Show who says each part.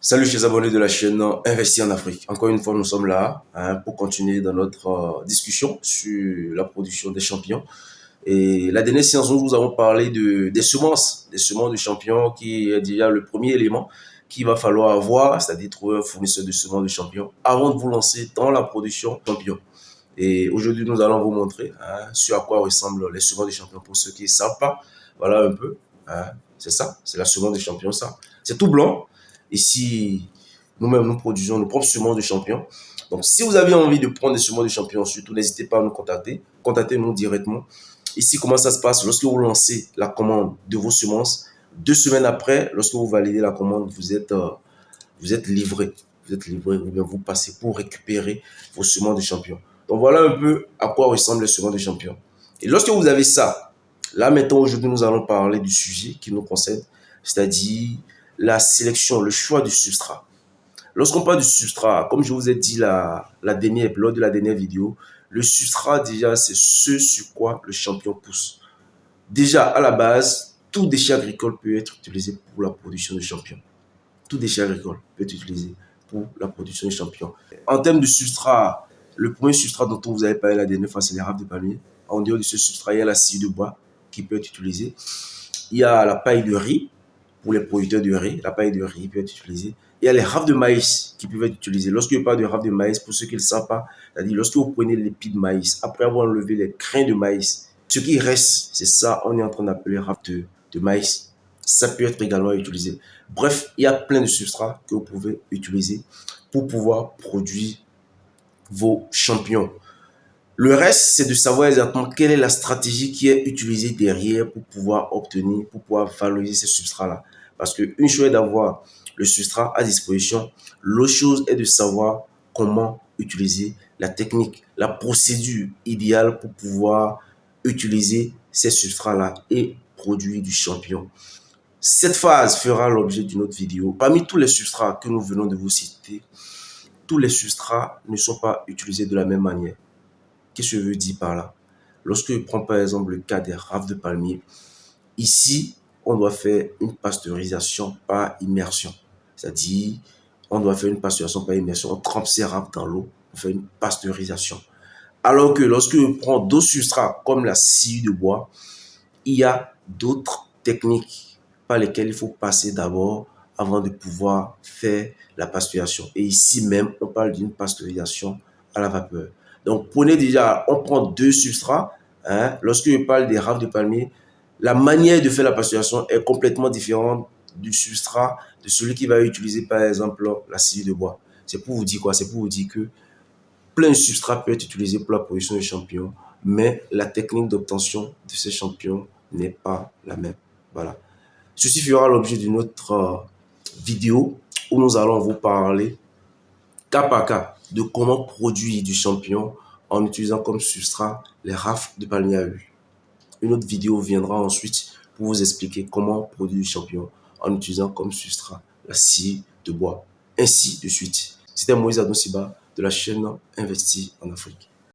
Speaker 1: Salut chers abonnés de la chaîne Investir en Afrique. Encore une fois, nous sommes là pour continuer dans notre discussion sur la production des champions. Et la dernière séance, nous avons parlé des semences de champions qui est déjà le premier élément qu'il va falloir avoir, c'est-à-dire trouver un fournisseur de semences de champions avant de vous lancer dans la production de champions. Et aujourd'hui, nous allons vous montrer sur à quoi ressemblent les semences de champions pour ceux qui ne savent pas. Voilà un peu. C'est ça, c'est la semence de champions, ça. C'est tout blanc. Ici, nous-mêmes, nous produisons nos propres semences de champions. Donc, si vous avez envie de prendre des semences de champions, surtout, n'hésitez pas à nous contacter. Contactez-nous directement. Ici, comment ça se passe? Lorsque vous lancez la commande de vos semences, 2 semaines après, lorsque vous validez la commande, vous êtes livré. Vous êtes livré, ou bien vous passez pour récupérer vos semences de champions. Donc, voilà un peu à quoi ressemblent les semences de champions. Et lorsque vous avez ça, là maintenant, aujourd'hui, nous allons parler du sujet qui nous concerne, c'est-à-dire la sélection, le choix du substrat. Lorsqu'on parle du substrat, comme je vous ai dit lors de la dernière vidéo, le substrat, déjà, c'est ce sur quoi le champion pousse. Déjà, à la base, tout déchet agricole peut être utilisé pour la production de champions. Tout déchet agricole peut être utilisé pour la production de champions. En termes de substrat, le premier substrat dont on vous avait parlé la dernière fois, c'est les rafles de palmier. En dehors de ce substrat, il y a la scie de bois qui peut être utilisée. Il y a la paille de riz pour les producteurs de riz. La paille de riz peut être utilisée. Il y a les rafles de maïs qui peuvent être utilisées. Lorsque je parle de rafles de maïs, pour ceux qui ne le savent pas, c'est-à-dire lorsque vous prenez l'épi de maïs, après avoir enlevé les grains de maïs, ce qui reste, c'est ça, on est en train d'appeler rafles de maïs. Ça peut être également utilisé. Bref, il y a plein de substrats que vous pouvez utiliser pour pouvoir produire vos champions. Le reste, c'est de savoir exactement quelle est la stratégie qui est utilisée derrière pour pouvoir obtenir, pour pouvoir valoriser ces substrats-là. Parce qu'une chose est d'avoir le substrat à disposition, l'autre chose est de savoir comment utiliser la technique, la procédure idéale pour pouvoir utiliser ces substrats-là et produire du champion. Cette phase fera l'objet d'une autre vidéo. Parmi tous les substrats que nous venons de vous citer, tous les substrats ne sont pas utilisés de la même manière. Qu'est-ce que je veux dire par là? Lorsque je prends par exemple le cas des rafles de palmier, ici, on doit faire une pasteurisation par immersion. C'est-à-dire, on doit faire une pasteurisation par immersion. On trempe ces rafles dans l'eau, on fait une pasteurisation. Alors que lorsque je prends d'autres substrats comme la scie de bois, il y a d'autres techniques par lesquelles il faut passer d'abord avant de pouvoir faire la pasteurisation. Et ici même, on parle d'une pasteurisation à la vapeur. Donc, prenez déjà, on prend 2 substrats. Lorsque je parle des rafles de palmier, la manière de faire la pasteurisation est complètement différente du substrat de celui qui va utiliser par exemple la scie de bois. C'est pour vous dire quoi? C'est pour vous dire que plein de substrats peuvent être utilisés pour la production de champignons, mais la technique d'obtention de ces champignons n'est pas la même. Voilà. Ceci fera l'objet d'une autre vidéo où nous allons vous parler cas par cas de comment produire du champignon en utilisant comme substrat les rafles de palmier à huile. Une autre vidéo viendra ensuite pour vous expliquer comment produire du champignon en utilisant comme substrat la scie de bois. Ainsi de suite. C'était Moïse Adonsiba de la chaîne Investir en Afrique.